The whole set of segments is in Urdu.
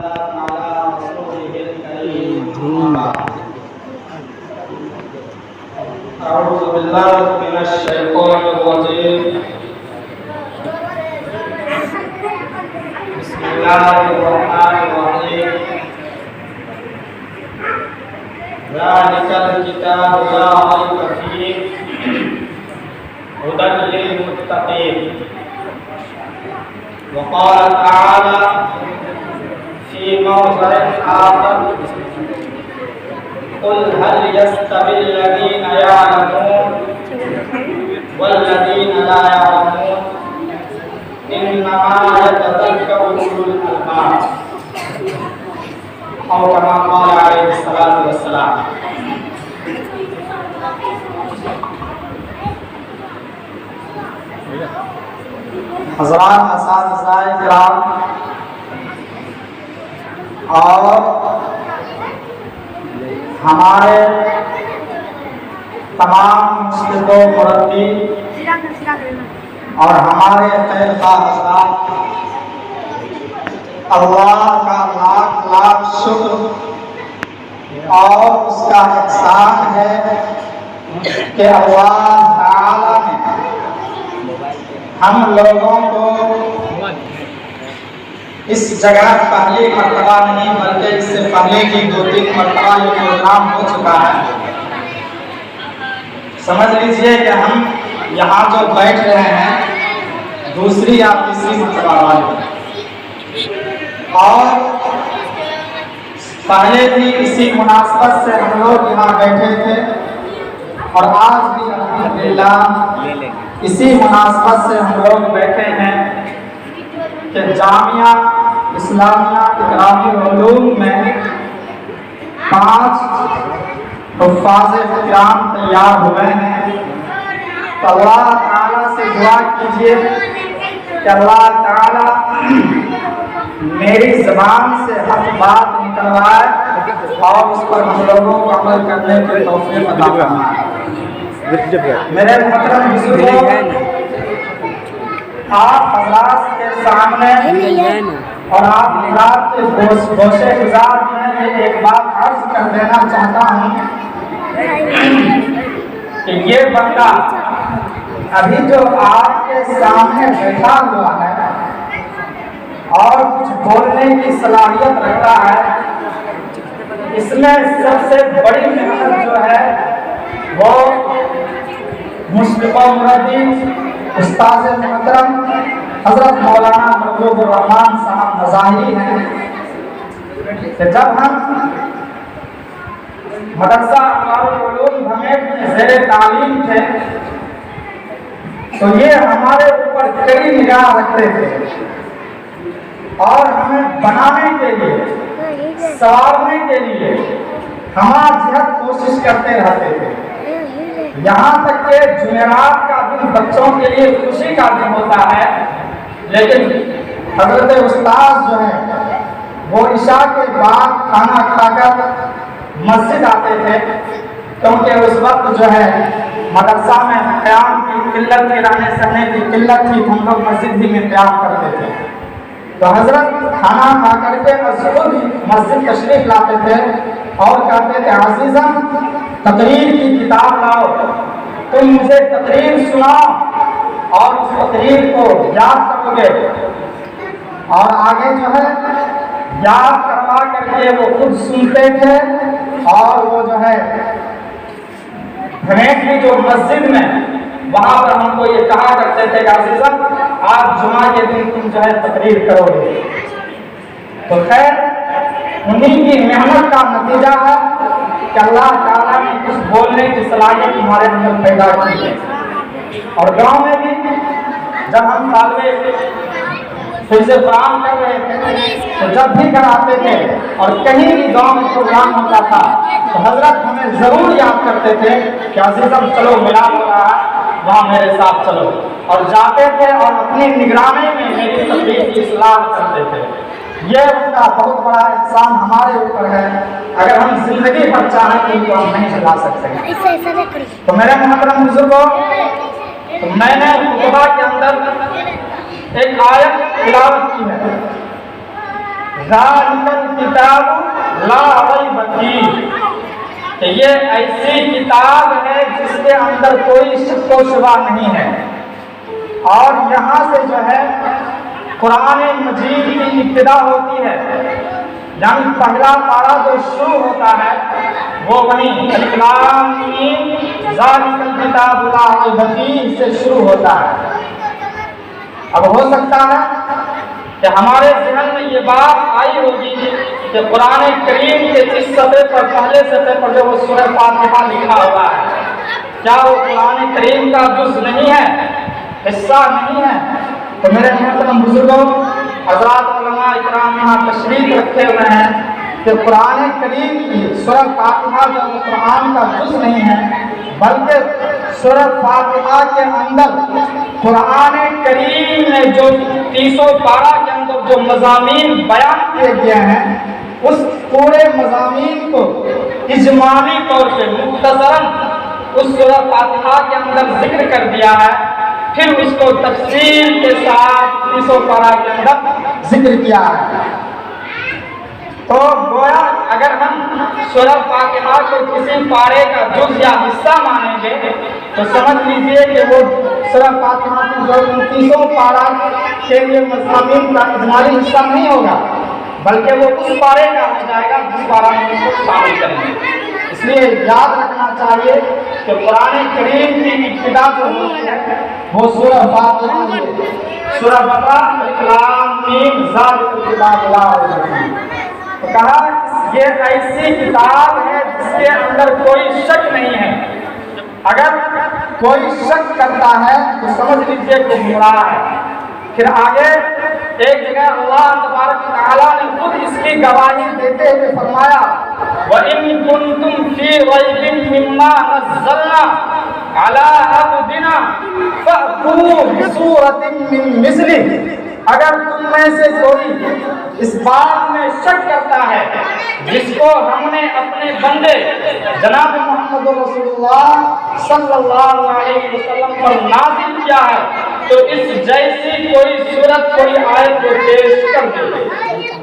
والسلام على رسوله الكريم. أعوذ بالله من الشيطان الرجيم. بسم الله الرحمن الرحيم. ذلك الكتاب لا ريب فيه هدى للمتقين. وقال تعالى في موضع آخر: قل هل يستوي الذين يعلمون والذين لا يعلمون إنما يتذكر أولو الألباب. أو كما قال عليه الصلاة والسلام. حضرات اساتذہ کرام اور ہمارے تمام مسجد و مربی اور ہمارے خیر خواہ حضرات، اللہ کا لاکھ لاکھ شکر اور اس کا احسان ہے کہ اللہ تعالی نے ہم لوگوں کو اس جگہ پہلی مرتبہ نہیں بلکہ اس سے پہلے کی 2-3 مرتبہ یہ پروگرام ہو چکا ہے. سمجھ لیجئے کہ ہم یہاں جو بیٹھ رہے ہیں دوسری یا تیسری مرتبہ والے، اور پہلے بھی اسی مناسبت سے ہم لوگ یہاں بیٹھے تھے، اور آج بھی الحمدللہ اسی مناسبت سے ہم لوگ بیٹھے ہیں کہ جامعہ اسلامیہ اکرامی العلوم میں 5 حفاظ کرام تیار ہوئے ہیں. تو اللہ تعالیٰ سے دعا کیجیے کہ اللہ تعالیٰ میری زبان سے حق بات نکلوائے اور اس پر ہم لوگوں کو عمل کرنے کی توفیق عطا فرمائے. میرے محترم بزرگوں، آپ حضرات کے سامنے اور آپ حضرات کے گوشے گزار میں ایک بات عرض کر دینا چاہتا ہوں کہ یہ بندہ ابھی جو آپ کے سامنے بیٹھا ہوا ہے اور کچھ بولنے کی صلاحیت رکھتا ہے، اس میں سب سے بڑی محنت جو ہے وہ مشتبہ مربی استاد محترم حضرت مولانا محبوب الرحمان صاحب مظاہری ہیں. کہ جب ہم مدرسہ انوار العلوم بھمیٹ میں زیر تعلیم تھے تو یہ ہمارے اوپر کئی نگاہ رکھتے تھے اور ہمیں بنانے کے لیے، سنوارنے کے لیے ہمارا جہد کوشش کرتے رہتے تھے. یہاں تک کہ جمعرات کا دن بچوں کے لیے خوشی کا دن ہوتا ہے، لیکن حضرت استاد جو ہیں وہ عشاء کے بعد کھانا کھا کر مسجد آتے تھے، کیونکہ اس وقت جو ہے مدرسہ میں قیام کی قلت تھی، رہنے سہنے کی قلت تھی، ہم لوگ مسجد ہی میں قیام کرتے تھے. تو حضرت کھانا کھا کر کے خود مسجد تشریف لاتے تھے اور کہتے تھے: عزیزم، تقریر کی کتاب لاؤ، تم مجھے تقریر سناؤ اور اس تقریر کو یاد کرو گے. اور آگے جو ہے یاد کروا کر کے وہ خود سنتے تھے، اور وہ جو ہے بھمیٹ کی جو مسجد میں وہاں پر ہم کو یہ کہا کرتے تھے کہ عزیزم، آج جمعہ کے دن تم جو ہے تقریر کرو گے. تو خیر، انہیں کی محنت کا نتیجہ ہے کہ اللہ تعالیٰ نے کچھ بولنے کی صلاحیت ہمارے اندر پیدا کی ہے. اور گاؤں میں بھی جب ہم طالب حفظ قرآن کر رہے تھے تو جب بھی گھر آتے تھے اور کہیں بھی گاؤں میں پروگرام ہوتا تھا تو حضرت ہمیں ضرور یاد کرتے تھے کہ عزیزم چلو میلاد ہو رہا ہے، وہاں میرے ساتھ چلو، اور جاتے تھے اور اپنی نگرانی میں میری تقریر کی اصلاح کرتے تھے. یہ ان کا بہت بڑا احسان ہمارے اوپر ہے. اگر ہم زندگی بھر چاہیں تو ہم نہیں چلا سکتے. تو میرے محترم بزرگوں، میں نے خطبہ کے اندر ایک آیت تلاوت کی ہے. ذالک الکتاب لا ریب فیہ، کہ یہ ایسی کتاب ہے جس کے اندر کوئی شک و شبہ نہیں ہے۔ اور یہاں سے جو ہے قرآن مجید کی ابتدا ہوتی ہے، یعنی پہلا پارہ جو شروع ہوتا ہے وہ وہیں الف لام میم ذالک الکتاب لا ریب فیہ سے شروع ہوتا ہے۔ اب ہو سکتا ہے کہ ہمارے ذہن میں یہ بات آئی ہوگی کہ قرآن کریم کے اس صفحے پر، پہلے صفحے پر جو وہ سورہ فاتحہ لکھا ہوا ہے، کیا وہ قرآن کریم کا جز نہیں ہے، حصہ نہیں ہے؟ تو میرے محترم بزرگوں، حضرات علماء اکرام یہاں تشریف رکھے ہوئے ہیں کہ قرآن کریم کی سورہ فاتحہ جو وہ قرآن کا جز نہیں ہے، بلکہ سورہ فاتحہ کے اندر قرآن کریم میں جو 30 پارہ کے اندر جو مضامین بیان کیے گئے ہیں، اس پورے مضامین کو اجمالی طور پہ مختصراً اس سورہ فاتحہ کے اندر ذکر کر دیا ہے، پھر اس کو تفصیل کے ساتھ 30 پارہ کے اندر ذکر کیا ہے۔ تو گویا اگر ہم سورہ فاتحہ کو کسی پارے کا جز یا حصہ مانیں گے تو سمجھ لیجئے کہ وہ سورہ فاتحہ کی جو 30 پارہ کے لیے مضامین کا اجمالی حصہ نہیں ہوگا، بلکہ وہ اس پارے کا ہو جائے گا جس پارہ میں اس کو شامل کریں گے۔ اس لیے یاد رکھنا چاہیے کہ قرآن کریم کی ابتدا جو ہوتی ہے وہ سورہ فاتحہ ہے۔ سورہ بقرہ الف لام میم ذالک الکتاب لا ریب فیہ، تو کہا یہ ایسی کتاب ہے جس کے اندر کوئی شک نہیں ہے۔ اگر کوئی شک کرتا ہے تو سمجھ لیجیے کہ گمراہ ہے۔ پھر آگے ایک جگہ اللہ تبارک و تعالیٰ نے خود اس کی گواہی دیتے ہوئے فرمایا وَإِن كُنتُمْ فِي رَيْبٍ مِّمَّا نَزَّلْنَا عَلَىٰ عَبْدِنَا فَأْتُوا بِسُورَةٍ مِّن مِّثْلِهِ، اگر تم میں سے کوئی اس بات میں شک کرتا ہے جس کو ہم نے اپنے بندے جناب محمد رسول اللہ صلی اللہ علیہ وسلم پر نازل کیا ہے تو اس جیسی کوئی صورت، کوئی آیت کو پیش کر دے۔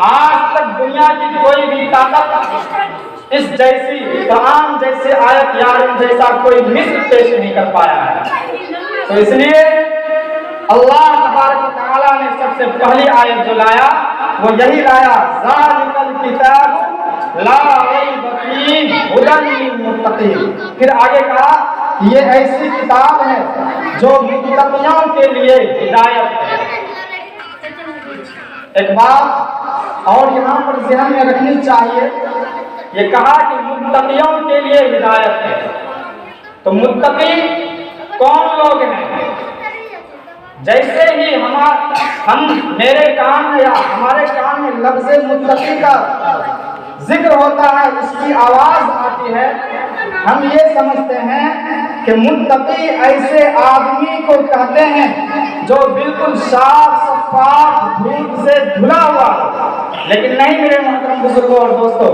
آج تک دنیا کی کوئی بھی طاقت اس جیسی قرآن جیسے آیت یا ان جیسا کوئی مثل پیش نہیں کر پایا ہے۔ تو اس لیے اللہ تبارک و تعالیٰ نے سب سے پہلی آیت جو لایا وہ یہی لایا ذالک الکتاب لا ریب فیہ ھدی للمتقین۔ پھر آگے کہا یہ ایسی کتاب ہے جو متقیوں کے لیے ہدایت ہے۔ ایک بات اور یہاں پر ذہن میں رکھنی چاہیے، یہ کہا کہ متقیوں کے لیے ہدایت ہے، تو متقی کون لوگ ہیں؟ جیسے ہی ہم میرے کان میں یا ہمارے کان میں لفظ متقی کا ذکر ہوتا ہے، اس کی آواز آتی ہے، ہم یہ سمجھتے ہیں کہ متقی ایسے آدمی کو کہتے ہیں جو بالکل صاف شفاف دھوپ سے دھلا ہوا، لیکن نہیں میرے محترم بزرگوں اور دوستوں،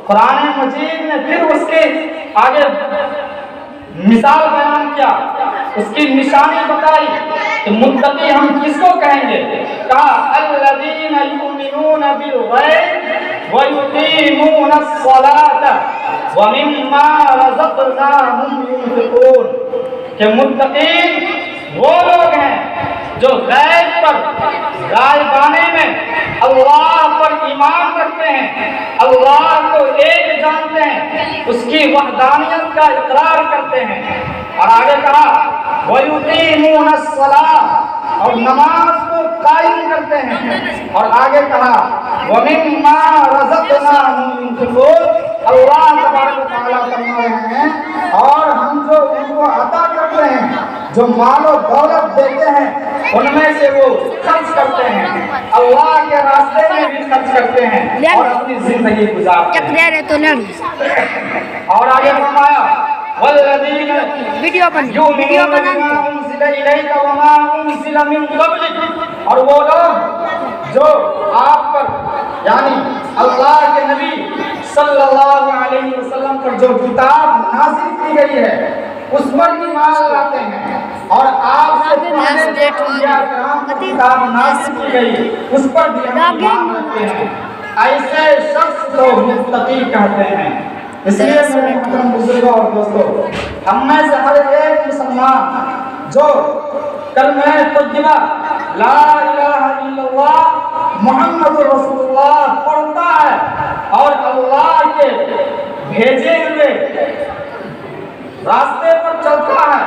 قرآن مجید نے پھر اس کے آگے مثال بیان کیا، اس کی نشانی بتائی کہ متقی ہم کس کو کہیں گے؟ کہا الذین یؤمنون بالغیب ویقیمون الصلاۃ ومما رزقناہم ينفقون، کہ متقی وہ لوگ ہیں جو غیب پر، غائبانے میں اللہ پر ایمان رکھتے ہیں، اللہ کو ایک جانتے ہیں، اس کی وحدانیت کا اقرار کرتے ہیں، اور آگے کہا وَيُقِيمُونَ الصَّلَاةَ، اور نماز کو قائم کرتے ہیں، اور آگے کہا وَمِمَّا رَزَقْنَاهُمْ يُنفِقُونَ، اللہ تبارک و تعالیٰ فرما رہے ہیں اور ہم جو ان کو عطا کرتے ہیں، جو مال و دولت دیتے ہیں، ان میں سے وہ خرچ کرتے ہیں، اللہ کے راستے میں بھی خرچ کرتے ہیں اور اپنی زندگی گزارتے ہیں۔ اور آگے فرمایا والذین یؤمنون بما انزل الیک وما انزل من قبلک، اور وہ لوگ جو آپ پر یعنی اللہ کے نبی صلی اللہ علیہ وسلم پر جو کتاب نازل کی گئی ہے اس پر ایمان لاتے ہیں، اور آپ سے پہلے جو انبیاء کرام پر کتاب نازل کی گئی اس پر بھی ہم ایمان رکھتے ہیں۔ ایسے شخص کو متقی کہتے ہیں۔ اس لیے میرے محترم بزرگوں اور دوستوں، ہم میں سے ہر ایک مسلمان جو کلمہ طیبہ لا الہ الا اللہ محمد رسول اللہ پڑھتا ہے اور اللہ کے بھیجے ہوئے راستے پر چلتا ہے،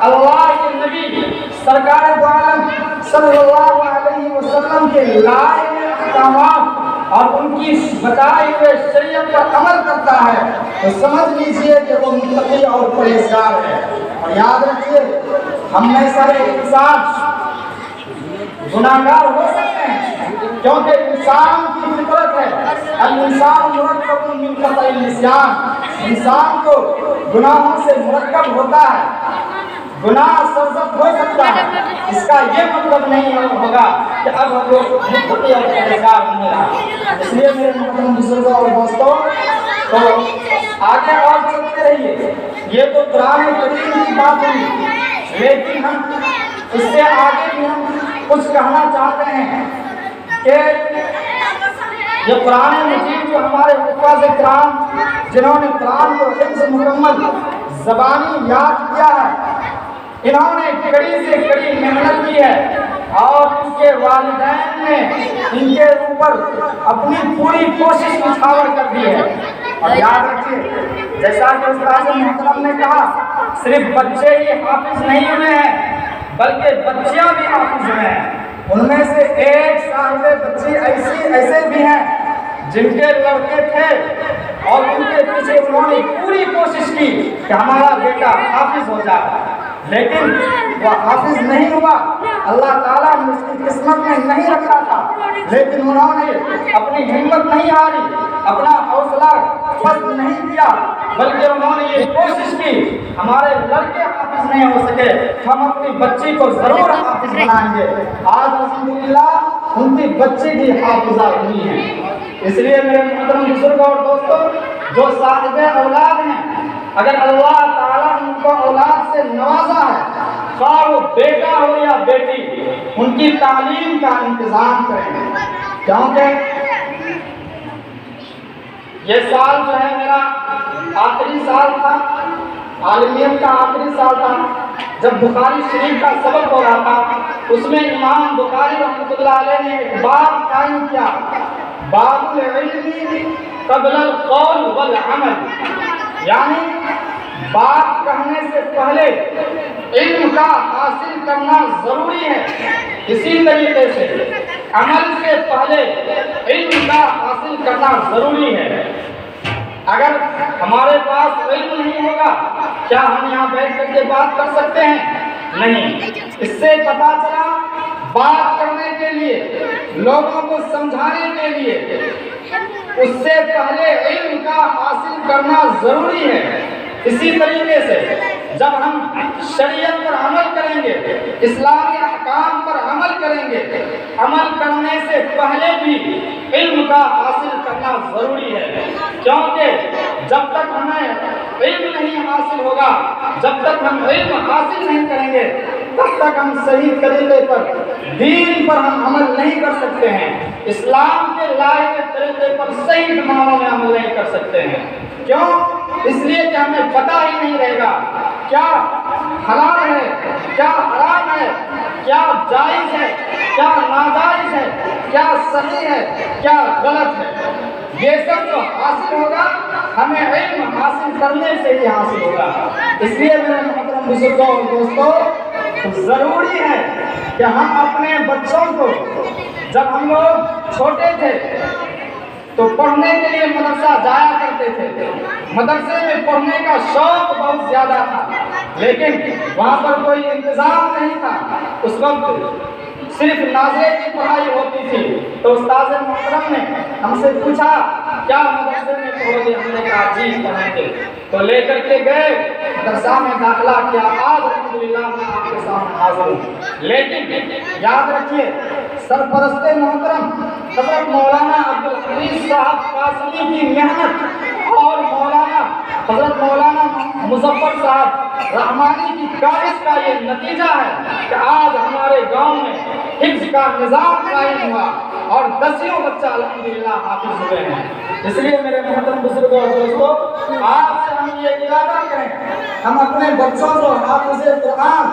اللہ کے نبی سرکار دو عالم صلی اللہ علیہ وسلم کے لائے ہوئے احکامات اور ان کی بتائے ہوئے شریعت پر عمل کرتا ہے، تو سمجھ لیجئے کہ وہ متقی اور پرہیزگار ہے۔ اور یاد رکھیے، ہم میں سارے انسان گناہگار ہو سکتے ہیں، کیونکہ انسان کی فطرت ہے الانسان مرکب من خطأ النسیان، انسان کو گناہوں سے مرکب ہوتا ہے، گناہ سرزد ہو سکتا ہے۔ اس کا یہ مطلب نہیں ہوگا کہ اب ہم لوگ متقی اور پرہیزگار نہیں رہا۔ اس لیے میرے محترم بزرگوں اور دوستوں، تو آگے اور چلتے رہیے۔ یہ تو قرآن کریم کی بات ہوئی، لیکن ہم اس سے آگے بھی ہم کچھ کہنا چاہتے ہیں کہ یہ قرآن مجید جو ہمارے حفاظ کرام جنہوں نے قرآن کو حفظ مکمل زبانی یاد کیا ہے، انہوں نے کڑی سے کڑی محنت کی ہے اور ان کے والدین نے ان کے اوپر اپنی پوری کوشش نچھاور کر دی ہے۔ اور یاد رکھیے، جیسا کہ استاد محترم نے کہا، صرف بچے ہی حافظ نہیں ہوئے ہیں بلکہ بچیاں بھی حافظ ہوئے ہیں۔ ان میں سے ایک صاحب بچی ایسے بھی ہیں جن کے لڑکے تھے اور ان کے پیچھے انہوں نے پوری کوشش کی کہ ہمارا بیٹا حافظ ہو جائے، لیکن وہ حافظ نہیں ہوا، اللہ تعالیٰ نے اس کی قسمت میں نہیں رکھا تھا، لیکن انہوں نے اپنی ہمت نہیں ہاری، اپنا حوصلہ پست نہیں کیا، بلکہ انہوں نے یہ کوشش کی ہمارے لڑکے حافظ نہیں ہو سکے، ہم اپنی بچی کو ضرور حافظ بنائیں گے۔ آج الحمدللہ ان کی بچی بھی حافظہ ہوئی ہے۔ اس لیے میرے محترم بزرگوں اور دوستوں، جو صاحب اولاد ہیں، اگر اللہ تعالیٰ ان کو اولاد سے نوازا ہے، خواہ وہ بیٹا ہو یا بیٹی، ان کی تعلیم کا انتظام کریں، کیونکہ یہ سال جو ہے میرا آخری سال تھا، عالمیت کا آخری سال تھا، جب بخاری شریف کا سبق ہو رہا تھا، اس میں امام بخاری رحمۃ اللہ علیہ نے ایک باب قائم کیا، باب العلم قبل القول والعمل، یعنی بات کہنے سے پہلے علم کا حاصل کرنا ضروری ہے، اسی طریقے سے عمل سے پہلے علم کا حاصل کرنا ضروری ہے۔ اگر ہمارے پاس علم نہیں ہوگا، کیا ہم یہاں بیٹھ کر کے بات کر سکتے ہیں؟ نہیں۔ اس سے پتہ چلا بات کرنے کے لیے، لوگوں کو سمجھانے کے لیے، اس سے پہلے علم کا حاصل کرنا ضروری ہے۔ اسی طریقے سے جب ہم شریعت پر عمل کریں گے، اسلامی احکام پر عمل کریں گے، عمل کرنے سے پہلے بھی علم کا حاصل کرنا ضروری ہے، کیونکہ جب تک ہمیں علم نہیں حاصل ہوگا، جب تک ہم علم حاصل نہیں کریں گے، تب تک ہم صحیح طریقے پر دین پر ہم عمل نہیں کر سکتے ہیں، اسلام کے لائے ہوئے طریقے پر صحیح معنوں میں عمل نہیں کر سکتے ہیں۔ کیوں؟ اس لیے کہ ہمیں پتہ ہی نہیں رہے گا کیا حلال ہے، کیا حرام ہے، کیا جائز ہے، کیا ناجائز ہے، کیا صحیح ہے، کیا غلط ہے۔ یہ سب جو حاصل ہوگا ہمیں علم حاصل کرنے سے ہی حاصل ہوگا۔ اس لیے میرے محترم بزرگوں اور دوستوں، ضروری ہے کہ ہم اپنے بچوں کو، جب ہم لوگ چھوٹے تھے تو پڑھنے کے لیے مدرسہ جایا کرتے تھے، مدرسے میں پڑھنے کا شوق بہت زیادہ تھا، لیکن وہاں پر کوئی انتظام نہیں تھا۔ اس وقت صرف نازلے کی پڑھائی ہوتی تھی، تو استاد محترم نے ہم سے پوچھا کیا مدرسے میں پڑھو گے؟ ہم نے کہا جی پڑھیں گے، تو لے کر کے گئے، مدرسہ میں داخلہ کیا، آج الحمدللہ میں آپ کے سامنے حاضر ہوں۔ لیکن یاد رکھیے، سرپرست محترم حضرت مولانا عبدالحفیظ صاحب قاسمی کی محنت اور حضرت مولانا مظفر صاحب رحمانی کی کاوش کا یہ نتیجہ ہے کہ آج ہمارے گاؤں میں حفظ کا نظام قائم ہوا اور دسیوں بچہ الحمدللہ حافظ ہوئے ہیں۔ اس لیے میرے محترم بزرگوں اور دوستوں، آج سے ہم یہ ارادہ کریں، ہم اپنے بچوں کو حافظ قرآن،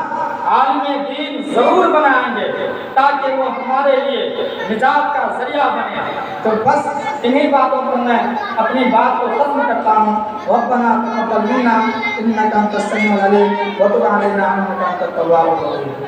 عالم دین ضرور بنائیں گے تاکہ وہ ہمارے لیے نجات کا ذریعہ بنے۔ تو بس انہی باتوں پر میں اپنی بات کو ختم کرتا ہوں۔ ربنا تقبل منا انک انت السمیع العلیم وتب علینا انک انت التواب الرحیم۔